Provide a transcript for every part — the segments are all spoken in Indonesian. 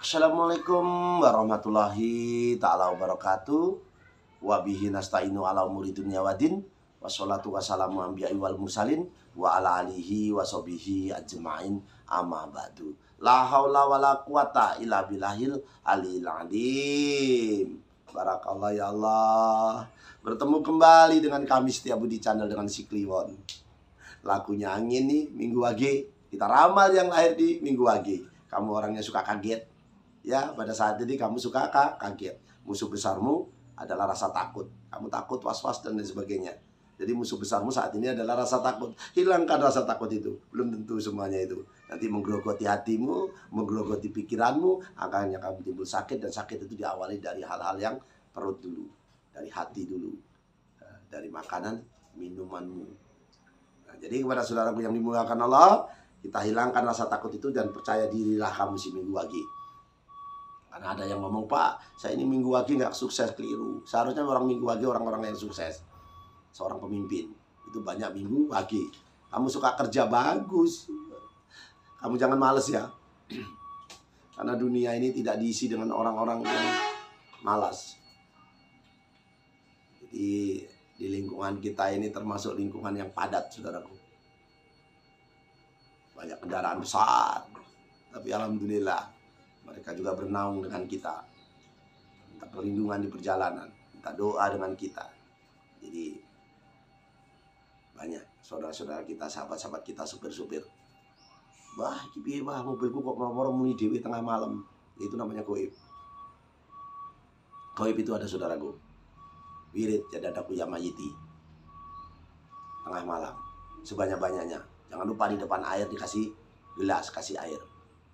Assalamualaikum warahmatullahi ta'ala wabarakatuh. Wabihi nasta'inu ala umuri dunya wadin. Wassalatu wassalamu anbiya'i wal mursalin. Wa ala alihi wa sahbihi ajma'in amma ba'du. La haula wa la quwata illa billahil aliyil azim. Barakallah ya Allah. Bertemu kembali dengan kami Setiabudi Channel dengan si Kliwon. Lagunya angin nih, Minggu Wage. Kita ramal yang lahir di Minggu Wage. Kamu orangnya suka kaget. Ya, pada saat ini kamu suka kaget. Musuh besarmu adalah rasa takut. Kamu takut, was-was, dan lain sebagainya. Jadi musuh besarmu saat ini adalah rasa takut. Hilangkan rasa takut itu. Belum tentu semuanya itu. Nanti menggerogoti hatimu, menggerogoti pikiranmu, akhirnya kamu timbul sakit. Dan sakit itu diawali dari hal-hal yang perut dulu. Dari hati dulu. Dari makanan, minumanmu. Nah, jadi kepada saudaraku yang dimuliakan Allah, kita hilangkan rasa takut itu dan percaya dirilah kamu si Minggu Wage. Karena ada yang ngomong, Pak, saya ini Minggu Wage nggak sukses, keliru. Seharusnya orang Minggu Wage orang-orang yang sukses. Seorang pemimpin itu banyak Minggu Wage. Kamu suka kerja, bagus. Kamu jangan males ya. Karena dunia ini tidak diisi dengan orang-orang yang malas. Jadi di lingkungan kita ini termasuk lingkungan yang padat, saudaraku. Banyak kendaraan besar. Tapi alhamdulillah mereka juga bernaung dengan kita. Minta perlindungan di perjalanan. Minta doa dengan kita. Jadi banyak saudara-saudara kita, sahabat-sahabat kita, supir-supir. Wah, piye wah mobilku kok moro-moro muni dhewe tengah malam. Itu namanya goib. Goib itu ada saudaraku. Wirid jadadaku ya mayiti. Tengah malam. Sebanyak-banyaknya. Jangan lupa di depan air dikasih gelas, kasih air.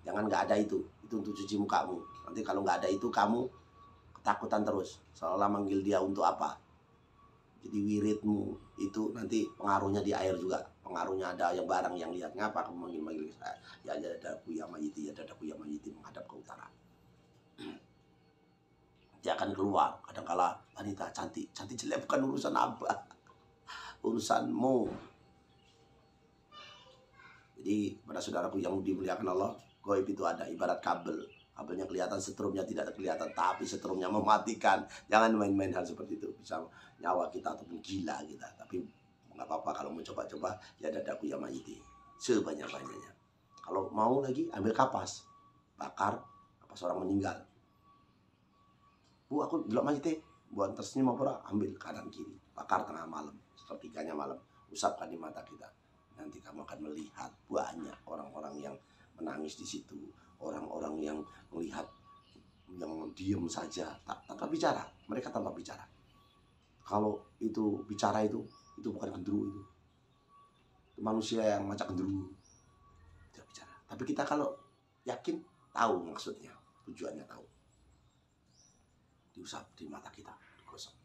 Jangan nggak ada itu. Itu untuk cuci mukamu. Nanti kalau nggak ada itu kamu ketakutan terus. Seolah manggil dia untuk apa? Jadi wiridmu itu nanti pengaruhnya di air juga. Pengaruhnya ada yang barang yang lihat. Ngapa kamu manggil-manggil saya? Ya dadaku ya mayiti, ya dadaku ya mayiti menghadap ke utara. Dia akan keluar. Kadangkala wanita cantik. Cantik jelek bukan urusan apa. Urusanmu. Jadi pada saudaraku yang dimuliakan Allah, goib itu ada ibarat kabel. Kabelnya kelihatan, setrumnya tidak kelihatan, tapi setrumnya mematikan. Jangan main-main hal seperti itu. Bisa nyawa kita ataupun gila kita. Tapi nggak apa-apa kalau mau coba-coba, ya dadaku ya mayiti. Sebanyak-banyaknya. Kalau mau lagi, ambil kapas. Bakar, kapas orang meninggal. Bu, aku delok mayiti. Buat tersenyum apa, ambil kanan kiri. Bakar tengah malam. Sepertiganya malam. Usapkan di mata kita. Nanti kamu akan melihat banyak orang-orang yang menangis di situ, orang-orang yang melihat yang diam saja tanpa bicara, mereka tanpa bicara. Kalau itu bicara itu bukan gendruwo itu manusia yang macam gendruwo, tidak bicara. Tapi kita kalau yakin tahu maksudnya, tujuannya tahu, diusap di mata kita, digosok,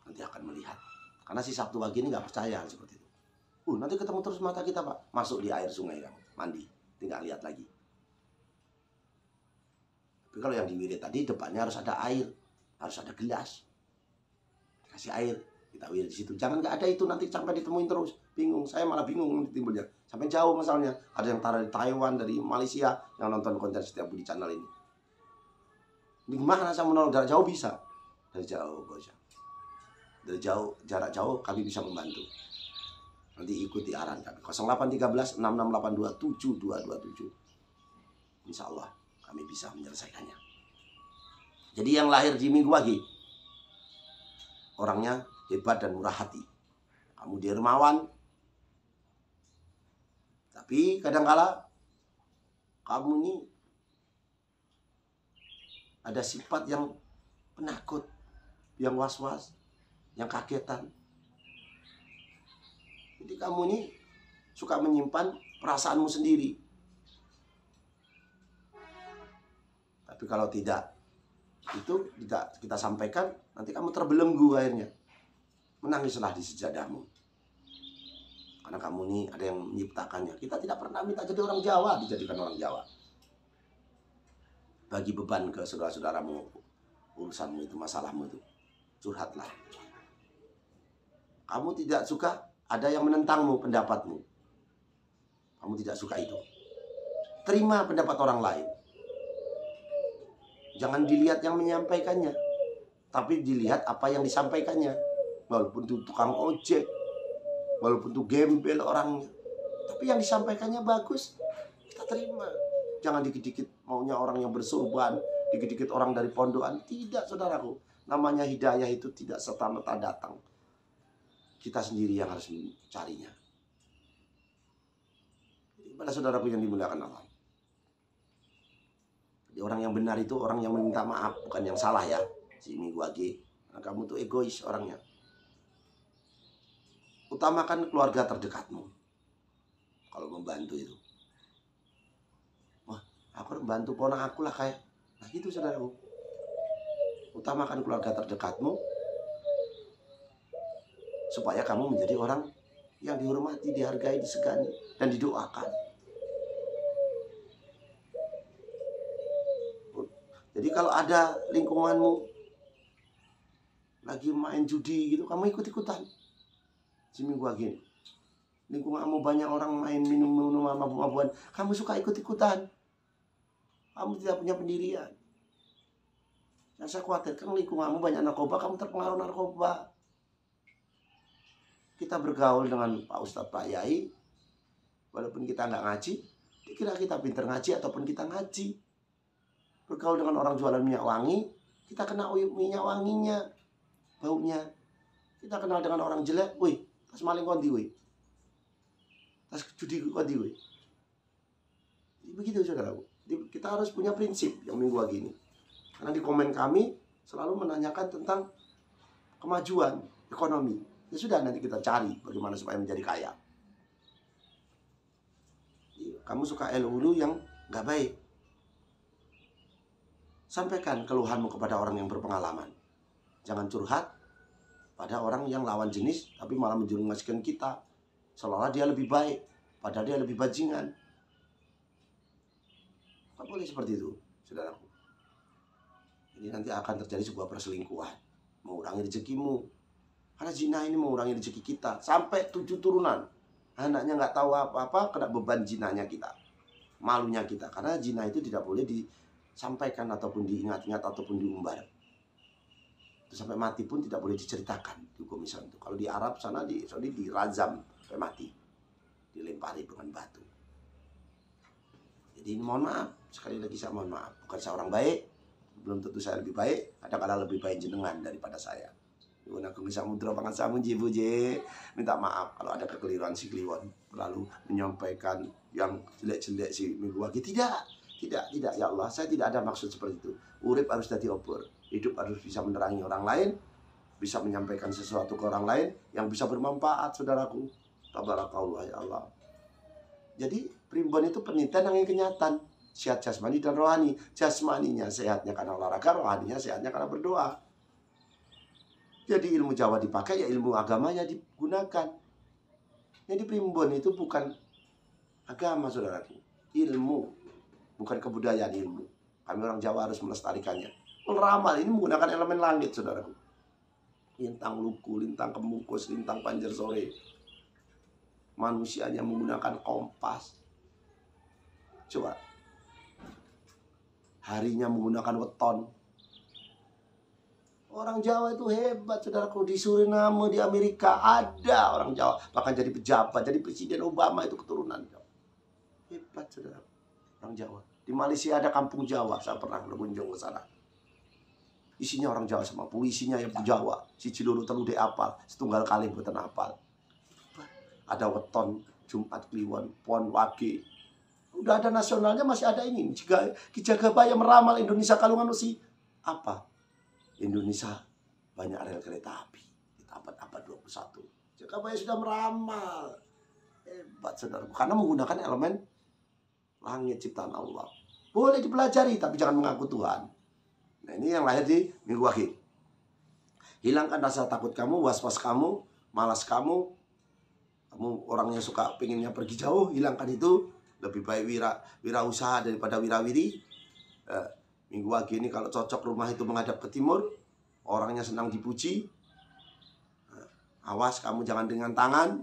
nanti akan melihat. Karena si Sabtu Wage ini nggak percaya seperti itu. Nanti ketemu terus mata kita, Pak. Masuk di air sungai kamu, mandi. Tinggal lihat lagi. Tapi kalau yang di wirid tadi, depannya harus ada air. Harus ada gelas. Kasih air. Kita wirid di situ. Jangan nggak ada itu, nanti sampai ditemuin terus. Bingung. Saya malah bingung timbulnya. Sampai jauh misalnya. Ada yang taruh di Taiwan, dari Malaysia, yang nonton konten Setiabudi Channel ini. Ini gimana saya menolong? Jarak jauh bisa. Dari jauh, bisa. Dari jauh, jarak jauh kami bisa membantu. Nanti ikuti arahan kami 0813 6682 7227. Insya Allah kami bisa menyelesaikannya. Jadi yang lahir di Minggu Wage orangnya hebat dan murah hati. Kamu dermawan. Tapi kadangkala kamu ini ada sifat yang penakut, yang was-was, yang kagetan. Jadi kamu ini suka menyimpan perasaanmu sendiri. Tapi kalau tidak, itu tidak kita sampaikan, nanti kamu terbelenggu akhirnya. Menangislah di sejadahmu. Karena kamu ini ada yang menciptakannya. Kita tidak pernah minta jadi orang Jawa, dijadikan orang Jawa. Bagi beban ke saudara-saudaramu, urusanmu itu, masalahmu itu. Curhatlah. Kamu tidak suka, ada yang menentangmu, pendapatmu. Kamu tidak suka itu. Terima pendapat orang lain. Jangan dilihat yang menyampaikannya, tapi dilihat apa yang disampaikannya. Walaupun itu tukang ojek, walaupun itu gembel orangnya, tapi yang disampaikannya bagus, kita terima. Jangan dikit-dikit maunya orang yang bersurban, dikit-dikit orang dari pondokan. Tidak, saudaraku. Namanya hidayah itu tidak serta-merta datang. Kita sendiri yang harus mencarinya. Pada saudaraku yang dimuliakan Allah. Jadi orang yang benar itu orang yang meminta maaf, bukan yang salah ya. Si Minggu Agi, nah, kamu tuh egois orangnya. Utamakan keluarga terdekatmu. Kalau membantu itu. Wah, aku membantu ponak aku lah kayak. Nah gitu saudaraku. Utamakan keluarga terdekatmu. Supaya kamu menjadi orang yang dihormati, dihargai, disegani, dan didoakan. Jadi kalau ada lingkunganmu lagi main judi gitu, kamu ikut-ikutan. Seminggu lagi, lingkunganmu banyak orang main minum mabuk-mabukan, kamu suka ikut-ikutan. Kamu tidak punya pendirian. Yang saya khawatirkan lingkunganmu banyak narkoba, kamu terpengaruh narkoba. Kita bergaul dengan Pak Ustadz, Pak Yai, walaupun kita nggak ngaji, dikira kita pinter ngaji ataupun kita ngaji. Bergaul dengan orang jualan minyak wangi, kita kena minyak wanginya, baunya. Kita kenal dengan orang jelek, wih, tas maling kondi, wih, tas judi kondi, wih. Begitu saudaraku. Kita harus punya prinsip yang minggu lagi ini. Karena di komen kami selalu menanyakan tentang kemajuan ekonomi. Ya sudah, nanti kita cari bagaimana supaya menjadi kaya. Kamu suka elu yang nggak baik, sampaikan keluhanmu kepada orang yang berpengalaman. Jangan curhat pada orang yang lawan jenis, tapi malah menjerumuskan kita. Seolah-olah dia lebih baik, padahal dia lebih bajingan. Tak boleh seperti itu, saudaraku. Ini nanti akan terjadi sebuah perselingkuhan, mengurangi rezekimu. Karena zina ini mengurangi rezeki kita. Sampai 7 turunan. Anaknya nggak tahu apa-apa, kena beban zinanya kita. Malunya kita. Karena zina itu tidak boleh disampaikan ataupun diingat-ingat ataupun diumbar. Itu sampai mati pun tidak boleh diceritakan di hukum Islam itu. Kalau di Arab sana di Saudi dirazam sampai mati, dilempari dengan batu. Jadi mohon maaf, sekali lagi saya mohon maaf. Bukan saya orang baik, belum tentu saya lebih baik. Kadang-kadang lebih baik jenengan daripada saya. Yun aku bisa mudra pangan samun je. Minta maaf kalau ada kekeliruan si Kliwon lalu menyampaikan yang jelek-jelek si Minggu lagi. Tidak ya Allah, saya tidak ada maksud seperti itu. Urip harus jadi obor, hidup harus bisa menerangi orang lain, bisa menyampaikan sesuatu ke orang lain yang bisa bermanfaat, saudaraku. Tabarakallah ya Allah. Jadi primbon itu penelitian yang kenyataan, sehat jasmani dan rohani. Jasmaninya sehatnya karena olahraga, rohaninya sehatnya karena berdoa. Jadi ilmu Jawa dipakai, ya ilmu agamanya digunakan. Jadi primbon itu bukan agama, saudaraku. Ilmu, bukan kebudayaan, ilmu. Kami orang Jawa harus melestarikannya. Ramal ini menggunakan elemen langit, saudaraku. Lintang luku, lintang kemungkus, lintang panjer sore. Manusianya menggunakan kompas. Coba. Harinya menggunakan weton. Orang Jawa itu hebat, saudaraku. Di Suriname, di Amerika ada orang Jawa. Bahkan jadi pejabat, jadi Presiden Obama itu keturunan Jawa. Hebat, saudaraku. Orang Jawa. Di Malaysia ada kampung Jawa. Saya pernah berkunjung ke sana. Isinya orang Jawa semua. Polisinya yang Jawa. Si Ciluru telu de apal. Setunggal kali buatan apal. Ada weton, Jumat Kliwon, Pon Wage. Udah ada nasionalnya, masih ada ini. Ki Jagabaya meramal Indonesia kalungan usi. Apa? Indonesia banyak rel kereta api di abad 21. Jagabaya sudah meramal. Hebat, saudara. Karena menggunakan elemen langit ciptaan Allah. Boleh dipelajari, tapi jangan mengaku Tuhan. Nah, ini yang lahir di Minggu Wage. Hilangkan rasa takut kamu, was-was kamu, malas kamu. Kamu orangnya suka pengennya pergi jauh, hilangkan itu. Lebih baik wirausaha daripada wirawiri. Minggu Wage ini kalau cocok rumah itu menghadap ke timur, orangnya senang dipuji. Awas kamu jangan dengan tangan.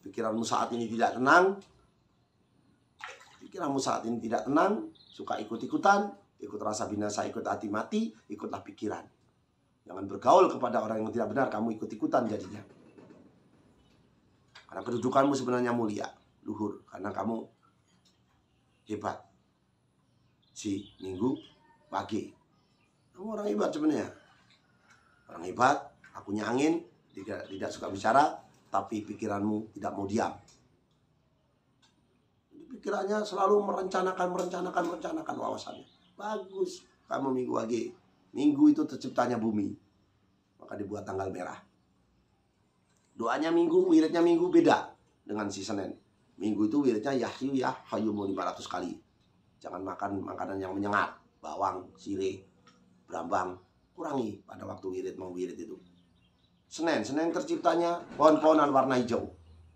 Pikiranmu saat ini tidak tenang. Pikiranmu saat ini tidak tenang, suka ikut-ikutan. ikut rasa binasa, ikut hati mati, ikutlah pikiran. Jangan bergaul kepada orang yang tidak benar, kamu ikut-ikutan jadinya. Karena kedudukanmu sebenarnya mulia, luhur, karena kamu hebat. Si Minggu pagi, kamu orang hebat sebenarnya. Orang hebat, akunya angin, tidak suka bicara, tapi pikiranmu tidak mau diam. Pikirannya selalu merencanakan wawasannya. Bagus, kamu Minggu pagi. Minggu itu terciptanya bumi, maka dibuat tanggal merah. Doanya Minggu, wiridnya Minggu beda dengan si Senin. Minggu itu wiridnya Yahyu ya Hayyumu 500 kali. Jangan makan makanan yang menyengat, bawang, sirih, berambang, kurangi pada waktu wirid mau wirid itu. Senin terciptanya pohon-pohonan warna hijau.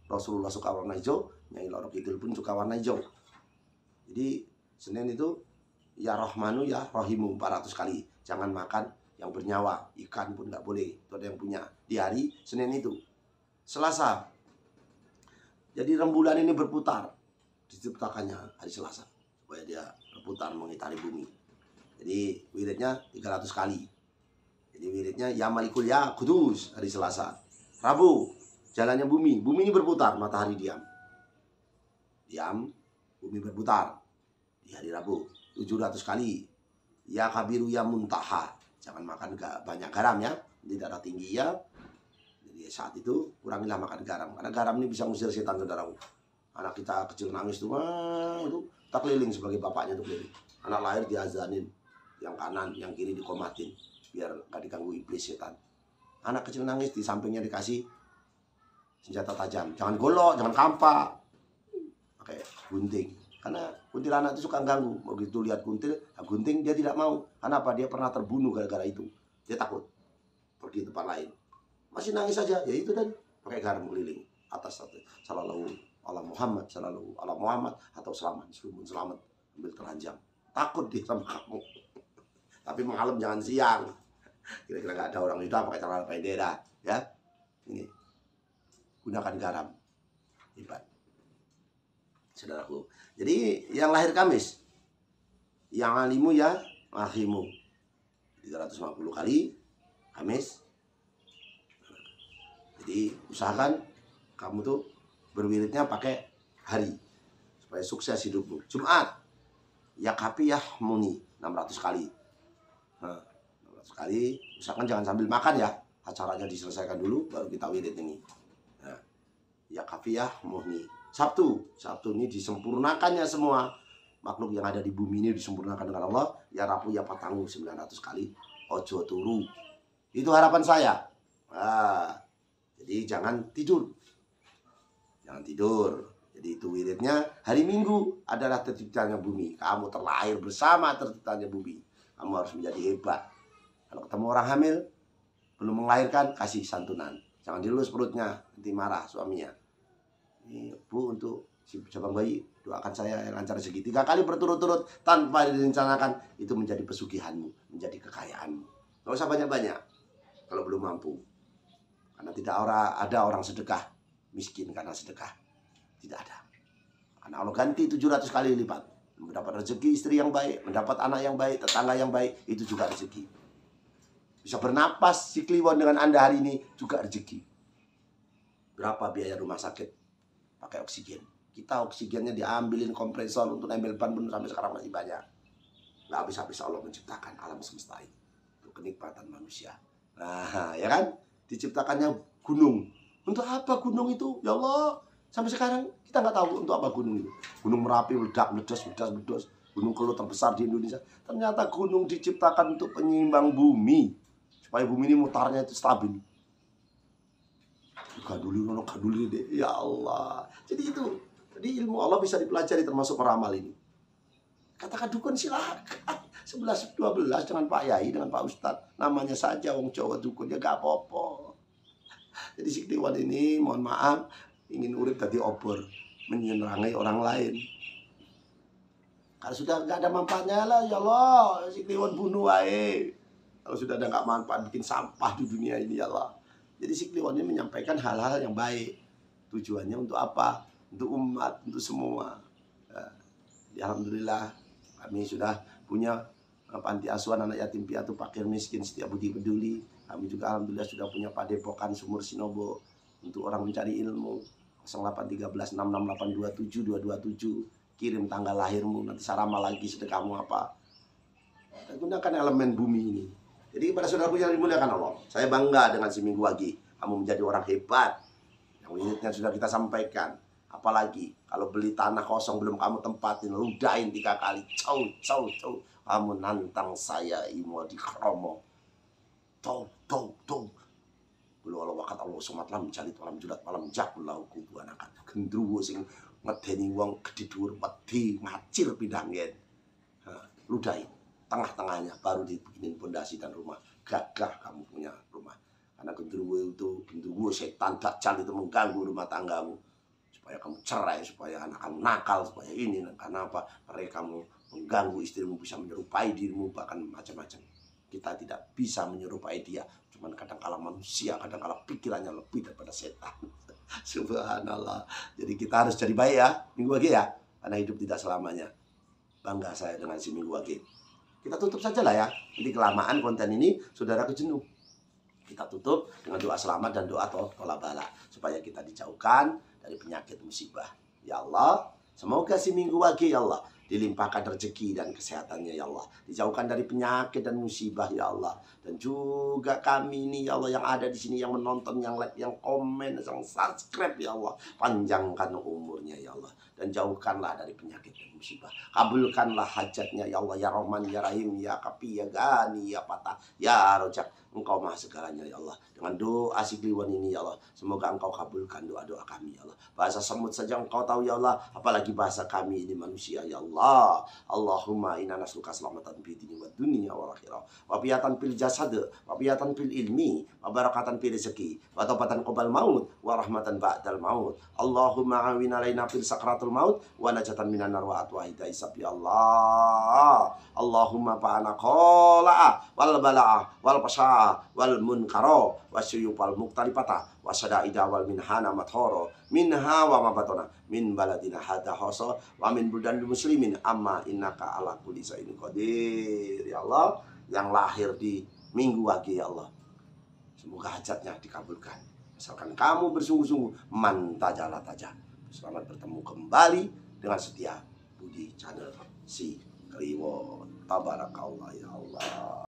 Rasulullah suka warna hijau, Nyai Loro Kidul pun suka warna hijau. Jadi Senin itu ya Rahmanu ya Rahimu 400 kali. Jangan makan yang bernyawa, ikan pun nggak boleh. Itu ada yang punya di hari Senin itu. Selasa, jadi rembulan ini berputar, diciptakannya hari Selasa supaya dia berputar mengitari bumi. Jadi wiridnya 300 kali. Jadi wiridnya ya Malikul ya Kudus hari Selasa. Rabu, jalannya bumi ini berputar, matahari diam, bumi berputar di hari Rabu 700 kali. Ya Kabiru ya Muntaha, jangan makan banyak garam ya, di darah tinggi ya. Jadi saat itu kurangilah makan garam, karena garam ini bisa ngusir setan, saudaraku. Anak kita kecil nangis tuh, itu tak keliling sebagai bapaknya tuh keliling. Anak lahir diazanin, yang kanan, yang kiri dikomatin, biar gak diganggu iblis setan. Anak kecil nangis, di sampingnya dikasih senjata tajam. Jangan golok, jangan kampak, pakai gunting. Karena kuntilanak itu suka ganggu. Begitu lihat gunting, dia tidak mau. Karena apa? Dia pernah terbunuh gara-gara itu. Dia takut pergi tempat lain. Masih nangis saja, ya itu tadi. Pakai garam keliling atas sallallahu ala Muhammad, sallallahu ala Muhammad, atau selamat, selamat, ambil telanjang. Takut dia sama kamu. Tapi malam jangan siang. Kira-kira nggak ada orang Yuda pakai celana pendek dah, ya. Ini gunakan garam, hebat, saudaraku. Jadi yang lahir Kamis, yang alimu ya lahimu 350 kali Kamis. Jadi usahakan kamu tuh berwiridnya pakai hari supaya sukses hidupmu. Jumat, ya kapiyah muni 600 kali. 600 kali, usahakan jangan sambil makan ya. Acaranya diselesaikan dulu baru kita wirid ini. Nah, ya kafiyah muni. Sabtu ini disempurnakannya semua makhluk yang ada di bumi ini disempurnakan dengan Allah. Ya Rabu ya patangu 900 kali. Ojo turu. Itu harapan saya. Nah, jadi jangan tidur. Jangan tidur. Jadi itu wiridnya hari Minggu adalah terciptanya bumi. Kamu terlahir bersama terciptanya bumi. Kamu harus menjadi hebat. Kalau ketemu orang hamil belum melahirkan, kasih santunan. Jangan dilus perutnya, nanti marah suaminya. Ini Bu, untuk si cabang bayi, doakan saya yang lancar rezeki 3 kali berturut-turut tanpa direncanakan. Itu menjadi pesugihanmu, menjadi kekayaanmu. Gak usah banyak-banyak kalau belum mampu. Karena tidak ada orang sedekah miskin karena sedekah. Tidak ada. Karena Allah ganti 700 kali lipat. Mendapat rezeki istri yang baik, mendapat anak yang baik, tetangga yang baik, itu juga rezeki. Bisa bernapas si Kliwon dengan Anda hari ini juga rezeki. Berapa biaya rumah sakit pakai oksigen? Kita oksigennya diambilin kompresor untuk nempel ban pun sampai sekarang masih banyak. Nggak habis-habis Allah menciptakan alam semesta ini. Untuk kenikmatan manusia. Nah, ya kan? Diciptakannya gunung. Untuk apa gunung itu? Ya Allah, sampai sekarang kita nggak tahu untuk apa gunung itu. Gunung Merapi meledak, meledos. Gunung Kelut terbesar di Indonesia. Ternyata gunung diciptakan untuk penyeimbang bumi. Supaya bumi ini mutarnya itu stabil. Gaduli deh. Ya Allah. Jadi itu. Jadi ilmu Allah bisa dipelajari termasuk meramal ini. Katakan dukun silakan. 11-12 dengan Pak Yai, dengan Pak Ustadz. Namanya saja wong Jawa dukun, ya gak apa-apa. Jadi si Kliwon ini mohon maaf ingin urip tadi obor, menyerangi orang lain. Kalau sudah nggak ada manfaatnya lah, ya Allah, si Kliwon bunuh wae. Kalau sudah ada nggak manfaat bikin sampah di dunia ini, ya Allah. Jadi si Kliwon ini menyampaikan hal-hal yang baik. Tujuannya untuk apa? Untuk umat, untuk semua. Ya, alhamdulillah kami sudah punya panti asuhan anak yatim piatu, fakir miskin, setia budi peduli. Kami juga alhamdulillah sudah punya padepokan Sumur Sinobo untuk orang mencari ilmu. 081366827227. Kirim tanggal lahirmu, nanti saya ramal lagi sedekahmu apa. Dan gunakan elemen bumi ini. Jadi kepada saudaraku yang dimuliakan Allah, saya bangga dengan Seminggu Wage. Kamu menjadi orang hebat. Yang unitnya sudah kita sampaikan. Apalagi kalau beli tanah kosong belum kamu tempatin, ludahin 3 kali. Cow. Kamu nantang saya imo di kromo. Tuh. Bulu Allah wakat Allah somatlah mencari malam julat malam jakul lau kubu anakan. Gendruwo sing ngedeni wong gede dhuwur wedi ngacir pidangen. Ludahin tengah-tengahnya baru dibikinin pondasi dan rumah. Gagah kamu punya rumah. Karena gendruwo setan dajjal itu mengganggu rumah tanggamu. Supaya kamu cerai, supaya anak kamu nakal, supaya ini. Karena apa? Mereka kamu mengganggu istrimu, bisa menyerupai dirimu, bahkan macam-macam. Kita tidak bisa menyerupai dia. Cuman kadang-kala manusia, kadang-kala pikirannya lebih daripada setan. Subhanallah. Jadi kita harus jadi baik ya, Minggu Wage ya. Karena hidup tidak selamanya. Bangga saya dengan si Minggu Wage. Kita tutup saja lah ya. Jadi kelamaan konten ini, saudara kejenuh. Kita tutup dengan doa selamat dan doa tolak bala. Supaya kita dijauhkan dari penyakit musibah. Ya Allah, semoga si Minggu Wage ya Allah dilimpahkan rezeki dan kesehatannya ya Allah. Dijauhkan dari penyakit dan musibah ya Allah. Dan juga kami ini ya Allah yang ada di sini, yang menonton, yang like, yang komen, yang subscribe ya Allah. Panjangkan umurnya ya Allah. Dan jauhkanlah dari penyakit dan musibah. Kabulkanlah hajatnya ya Allah. Ya Rahman, Ya Rahim, Ya Kafi, Ya Gani, Ya Patah, Ya Rojak. Engkau maha segalanya ya Allah. Dengan doa si Kliwon ini ya Allah, semoga engkau kabulkan doa-doa kami ya Allah. Bahasa semut saja engkau tahu ya Allah, apalagi bahasa kami ini manusia ya Allah. Allahumma inna nasluka selamatan fid dini wad dunya wal akhirah. Wa fiyatan fil jasad, wa fiyatan fil ilmi, wa barakatan fil rezeki, wa taubatan qabal maut, wa rahmatan ba'dal maut. Allahumma awin alaina fil sakratul maut, wa najatan minan nar wa atwa hisab ya Allah. Allahumma fa'ana qala wal balaa wal pasha wal munkaro wasyuyupal muktalipata wasadaida wal minhana mathoro minha wa mabatona min baladina hada hoso wa min budan muslimin amma innaka ala kulli syai'in qadir ya Allah. Yang lahir di Minggu Wage ya Allah, semoga hajatnya dikabulkan asalkan kamu bersungguh-sungguh mantajala taja. Selamat bertemu kembali dengan Setia Budi Channel si Kliwon. Tabarakallah ya Allah.